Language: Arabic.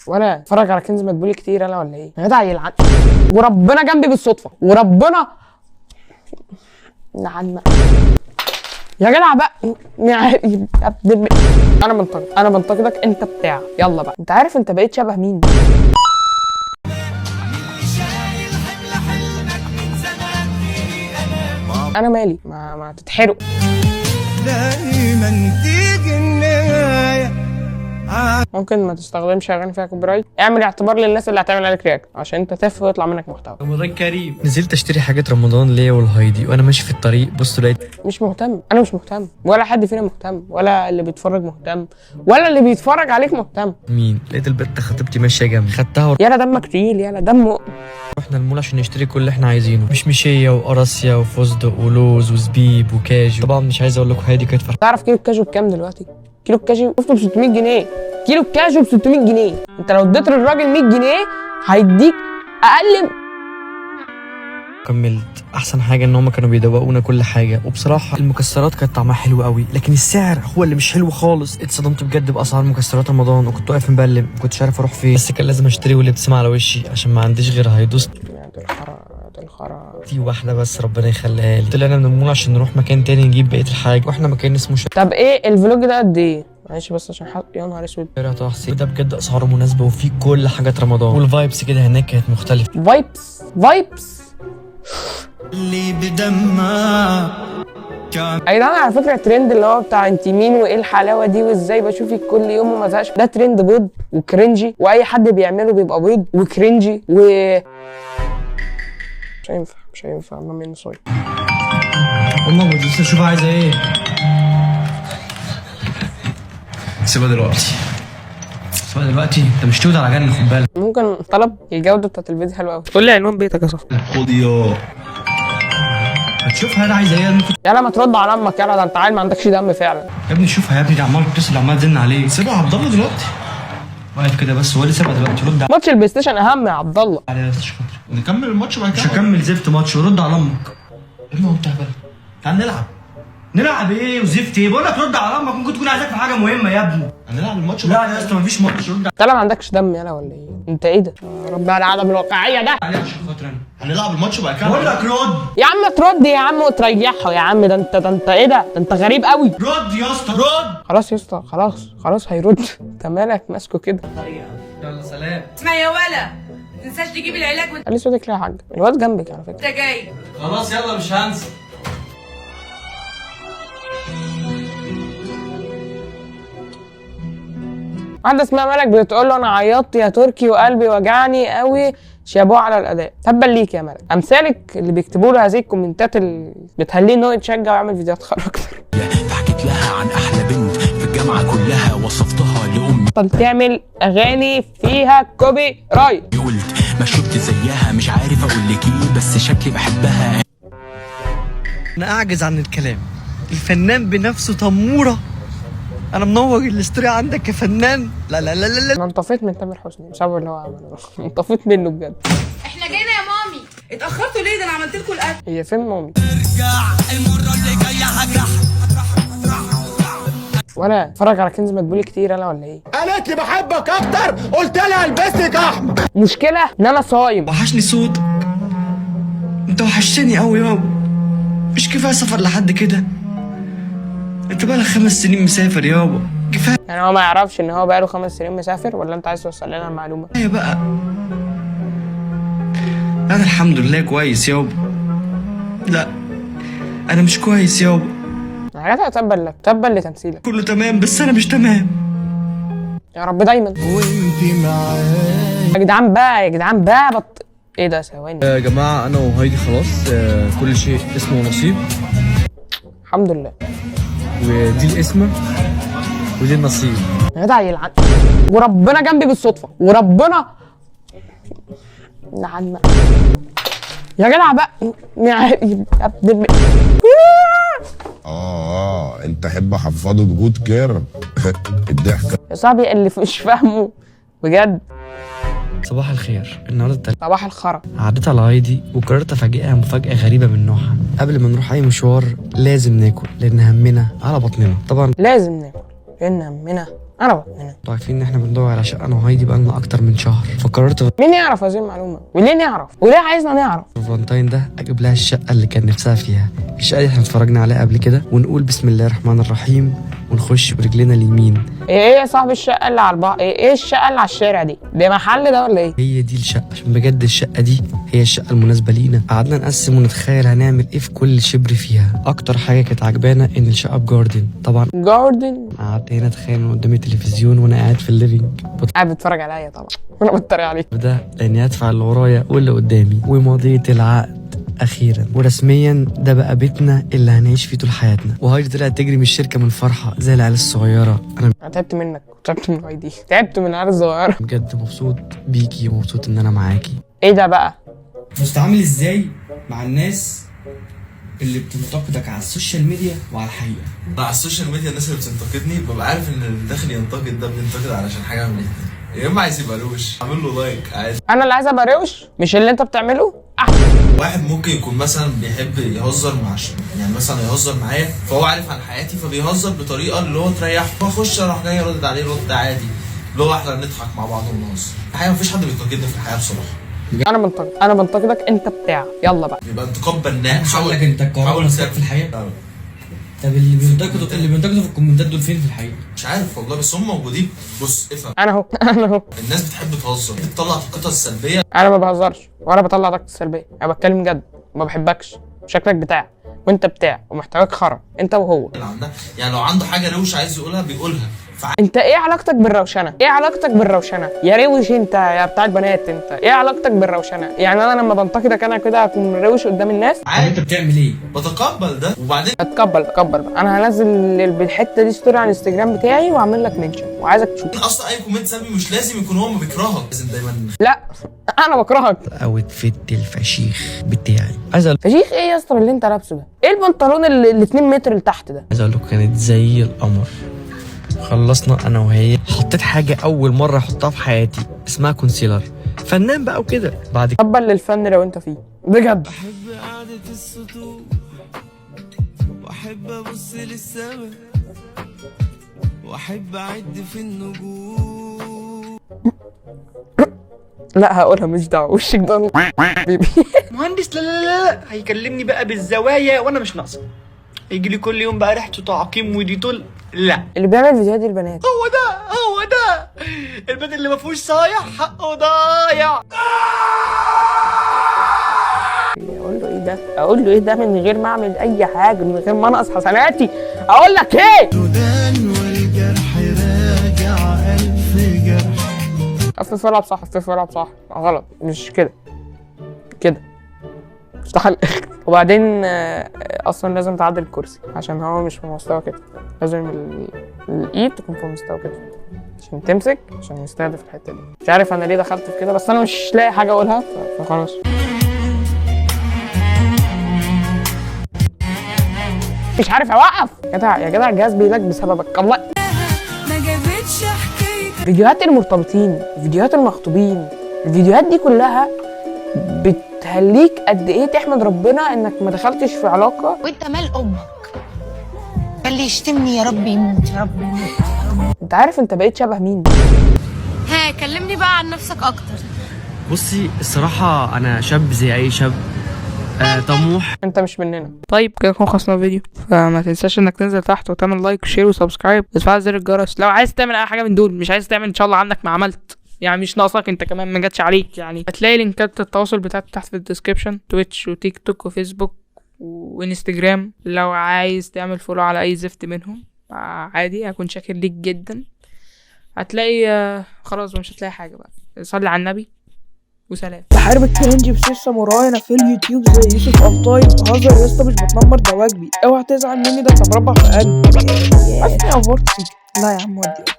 ولا اتفرج على كنز مدبولي كتير انا ولا ايه؟ يا جدع يلعن وربنا جنبي بالصدفه وربنا لعن يا جدع بقى انا بنتقدك انت بتاع. يلا بقى انت عارف انت بقيت شبه مين؟ انا مالي ما تتحرق دايما تيجي النهايه. ممكن ما تستخدمش اغاني فيها كوبي رايت. اعمل اعتبار للناس اللي هتعمل عليك رياكت عشان انت تافه ويطلع منك محتوى. رمضان كريم. نزلت اشتري حاجات رمضان ليا والهايدي وانا ماشي في الطريق بص لقيت مش مهتم. انا مش مهتم ولا حد فينا مهتم ولا اللي بيتفرج مهتم ولا اللي بيتفرج عليك مهتم. مين؟ لقيت البت خطيبتي ماشيه جنبي خدتها يالا دمك تقيل يالا دمه. رحنا المول عشان نشتري كل اللي احنا عايزينه مشمشيه وقراصيا وفستق ولوز وزبيب وكاجو. طبعا مش عايز اقول لكم هادي كانت فرحانه. تعرف كيلو الكاجو بكام دلوقتي؟ كيلو الكاجو شفته ب 600 جنيه. كيلو الكاجو ب 600 جنيه. انت لو اديت للراجل 100 جنيه هيديك اقل. كملت. احسن حاجه ان هم كانوا بيدوقونا كل حاجه وبصراحه المكسرات كانت طعمها حلو قوي لكن السعر هو اللي مش حلو خالص. اتصدمت بجد باسعار مكسرات رمضان وكنت واقف مبلم ما كنتش عارف اروح فين بس كان لازم اشتري واللي ابتسم على وشي عشان ما عنديش غير هيدوس. الخرا في واحده بس ربنا يخليها لي. طلعنا من المول عشان نروح مكان تاني نجيب بقيه الحاجه واحنا مكان اسمه طب ايه الفلوج ده قد ايه؟ معلش بس عشان يا نهار اسود. شارع طه حسين ده بجد اسعاره مناسبه وفي كل حاجات رمضان والفايبس كده هناك كانت مختلفه. فايبس اللي بدمع يا جدعان. على فكره الترند اللي هو بتاع انت مين وايه الحلاوه دي وازاي بشوفك كل يوم وما زهقش ده ترند بيض وكرنجي واي حد بيعمله بيبقى بيض وكرنجي مش هينفع ما منه صوت. امك بتبص تشوف عايزه ايه. سيبها دلوقتي انت مش تودع على جنن خد بالك. ممكن طلب الجوده بتاعت الفيديو حلوه قوي. قول لي عنوان بيتك يا صاحبي. خد هتشوفها انا عايزه ايه. يلا ما ترد على امك يلا ده انت عيل ما عندكش دم فعلا يا ابني. شوفها يا ابني دي عمال بتتصل عمال تزن عليك. سيبها يا عبد الله دلوقتي واقف كده بس هو اللي سيبها دلوقتي. رد ماتش البلاي ستيشن اهم يا عبد الله. عليها نكمل الماتش بعد كده. مش هكمل زفت ماتش ورد على امك. يا ابني انت هبل. تعال نلعب ايه وزفت ايه. بقول لك رد على امك ممكن تكون عايزاك في حاجه مهمه يا ابني. هنلعب الماتش. لا يا اسطى مفيش ماتش. رد انت ما عندكش دم يلا ولا ايه؟ انت ايه ده؟ يا رب على العدم الواقعيه ده. علي عشان خاطر انا. هنلعب الماتش بعد كده. بقول لك رد يا عم. ترد يا عم وتريحها يا عم. ده انت ايه ده انت غريب قوي. رد يا اسطى رد. خلاص يا اسطى خلاص هيرد. انت مالك ماسكه كده. يلا سلام. اسمع يا ولا ما تنساش تجيب العلاج وانت قال صوتك ليه يا حاج؟ الواد جنبك على فكره. جاي. خلاص يلا مش هنسى. واحده اسمها ملك بتقول له انا عيطت يا تركي وقلبي وجعني قوي شابوه على الاداء. تبا ليك يا ملك. امثالك اللي بيكتبوا له هذه الكومنتات اللي بتخليه ان هو يتشجع ويعمل فيديوهات خير اكتر. حكيت لها عن احلى بنت في الجامعه كلها وصفتها لامي. بطل تعمل اغاني فيها كوبي رايت. قلت ما شفت زيها مش عارف اقول لك ايه بس شكلي بحبها. انا اعجز عن الكلام. الفنان بنفسه تموره. انا منور الاستوري عندك يا فنان. لا انا انطفيت من تامر حسني بسبب اللي هو عمله. انطفيت منه بجد. احنا جينا يا مامي. اتاخرتوا ليه؟ ده انا عملت لكم الاكل. هي فين مامي؟ ارجع المره اللي جايه هجرح. ولا اتفرج على كنز مدبولي كتير انا ولا ايه؟ قالت لي بحبك اكتر قلت لها البسك احمر. مشكله ان انا صايم. وحشني صوتك. انت وحشتني قوي يابا. مش كفايه سفر لحد كده. انت بقالك 5 سنين مسافر يابا. كفايه. يعني هو ما يعرفش ان هو بقاله 5 سنين مسافر ولا انت عايز توصل لنا المعلومه؟ ايه بقى. انا الحمد لله كويس يابا. لا انا مش كويس يابا. حاجات تبا لتمثيلك. كله تمام بس انا مش تمام. يا رب دايما. وانت معايا يا جدعان بقى ايه ده ثواني يا جماعه انا وهايدي خلاص كل شيء اسمه نصيب. الحمد لله. ودي الاسمه ودي النصيب. يا جدع يلعن وربنا جنبي بالصدفه وربنا لعن يا جدع بقى انت احب احفظه بجود كير. الضحكه يا صاحبي اللي مش فاهمه بجد. صباح الخير. النهارده صباح الخرا. عديت على هايدي وقررت افاجئها مفاجاه غريبه من نوعها. قبل ما نروح اي مشوار لازم ناكل لان همنا على بطننا. طبعا لازم ناكل فين امنا؟ انا بطمنها. انتوا عارفين ان احنا بندور على شقه انا وهايدي بقالنا اكتر من شهر، فقررت مين يعرف هذه المعلومه؟ وليه نعرف؟ وليه عايزنا نعرف؟ في الفالنتاين ده اجيب لها الشقه اللي كان نفسها فيها. الشقه دي احنا اتفرجنا عليها قبل كده، ونقول بسم الله الرحمن الرحيم ونخش برجلنا اليمين. ايه يا صاحب الشقه اللي على البحر؟ ايه الشقه اللي على الشارع دي؟ ده محل ده ولا ايه؟ هي دي الشقه، عشان بجد الشقه دي هي الشقه المناسبه لينا. قعدنا نقسم ونتخيل هنعمل ايه في كل شبر فيها. اكتر حاجه كانت عجبانا ان الشقه بجاردن طبعا. جاردن؟ قعدت هنا اتخيل من قدام التلفزيون وانا قاعد في الليفينج قاعد بتتفرج عليا طبعا وانا بتريق عليك. ده لاني هدفع اللي ورايا واللي قدامي. ومضيت العقد اخيرا ورسميا ده بقى بيتنا اللي هنعيش فيه طول حياتنا. وهايدي طلعت تجري من الشركه من فرحه زي العيال الصغيره. انا تعبت منك وتعبت من هايدي، تعبت من العيال الصغيره. بجد مبسوط بيكي ومبسوط ان انا معاكي. ايه ده بقى؟ مستعمل ازاي مع الناس اللي بتنتقدك على السوشيال ميديا وعلى الحقيقه؟ على السوشيال ميديا الناس اللي بتنتقدني ببقى عارف ان اللي داخل ينتقد ده بينتقد علشان حاجه من الاثنين، يا اما عايز يبقى روش اعمل له لايك عادي. انا اللي عايز ابقى روش مش اللي انت بتعمله. واحد ممكن يكون مثلا بيحب يهزر مع يعني مثلا يهزر معايا فهو عارف عن حياتي فبيهزر بطريقه اللي هو تريحه، فاخش اروح جاي ارد عليه رد عادي اللي هو احنا نضحك مع بعض ونهزر. الحقيقه مفيش حد بينتقدني في الحياه بصراحه. انا بنتقدك انت بتاع. يلا بقى يبقى انتقاد بناء. حاول لك انت الكهرباء نفسك في الحقيقه. طب اللي بينتقدوا في الكومنتات دول فين في الحقيقه؟ مش عارف والله بس هم موجودين. بص افهم، انا اهو الناس بتحب تهزر بتطلع طاقتها السلبيه. انا ما بهزرش ولا بطلع طاقتي السلبيه، انا بتكلم جد وما بحبكش. شكلك بتاع وانت بتاع ومحتواك خرا انت وهو. يعني لو عنده حاجه روش عايز يقولها بيقولها. انت ايه علاقتك بالروشنه؟ ايه علاقتك بالروشنه يا روش انت يا بتاع البنات؟ انت ايه علاقتك بالروشنه؟ يعني انا لما بنتقدك انا كده هكون روش قدام الناس؟ عادي. انت بتعمل ايه؟ بتقبل ده وبعدين اتقبل بقى. انا هنزل الحته دي ستوري على الانستجرام بتاعي واعمل لك منشن وعايزك تشوف. اصلا اي كومنت سلبي مش لازم يكون هو ما بيكرهك، لازم دايما لا انا بكرهك. اوتفيت الفشيخ بتاعي. عايز اقول فشيخ ايه يا اسطى اللي انت لابسه ده؟ ايه البنطلون اللي 2 متر لتحت ده؟ لكم كانت زي القمر. خلصنا انا وهي، حطيت حاجه اول مره احطها في حياتي اسمها كونسيلر. فنان بقى وكده. بعد كده قبل للفن لو انت فيه بجد. بحب قعدة السطوح واحب ابص للسما واحب اعد في النجوم. لا هقولها مش دعوه وشك ده بيبي. مهندس لا هيكلمني بقى بالزوايا وانا مش ناقصه. يجي لي كل يوم بقى ريحته تعقيم وديتول. لا اللي بيعمل فيديوهات البنات هو ده البنت اللي ما فيهوش صايع حقه ضايع. اقول له ايه ده من غير ما اعمل اي حاجه، من غير ما انقص حسناتي. اقول لك ايه؟ سودان والجرح راجع الف جرح. خفف والعب صح غلط مش كده استحل. وبعدين اصلا لازم تعدل الكرسي عشان هو مش في مستوى كده. لازم الايد تكون في مستوى كده عشان تمسك، عشان يستهدف الحته دي. مش عارف انا ليه دخلت في كده بس انا مش لاقي حاجه اقولها فخلاص. مش عارف اوقف. يا جدع الجهاز بيلاك بسببك الله. ما جابتش حكايه. فيديوهات المرتبطين، فيديوهات المخطوبين، الفيديوهات دي كلها بتخليك قد ايه تحمد ربنا انك ما دخلتش في علاقه. وانت مال امك؟ اللي يشتمني يا رب يموت يا رب يموت. انت عارف انت بقيت شبه مين؟ ها كلمني بقى عن نفسك اكتر. بصي الصراحه انا شاب زي اي شاب طموح. انت مش مننا. طيب كده نكون خلصنا الفيديو، فما تنساش انك تنزل تحت وتعمل لايك وشير وسبسكرايب وتفعل زر الجرس لو عايز تعمل اي حاجه من دول. مش عايز تعمل ان شاء الله عنك ما عملت، يعني مش ناقصك انت كمان ما جاتش عليك. يعني هتلاقي لينكات التواصل بتاعتي تحت في الديسكريبشن، تويتش وتيك توك وفيسبوك وانستجرام. لو عايز تعمل فولو على اي زفت منهم عادي هكون شاكر ليك جدا. هتلاقي خلاص مش هتلاقي حاجه بقى. صلي على النبي وسلام. بحارب الترنج بسير ساموراي. انا في اليوتيوب زي يوسف الطاي. بهزر يا اسطى مش بتنمر ده واجبي. اوعى تزعل مني ده انت مربع في قلبي. عارف اني افورت فيك. لا يا عم ودي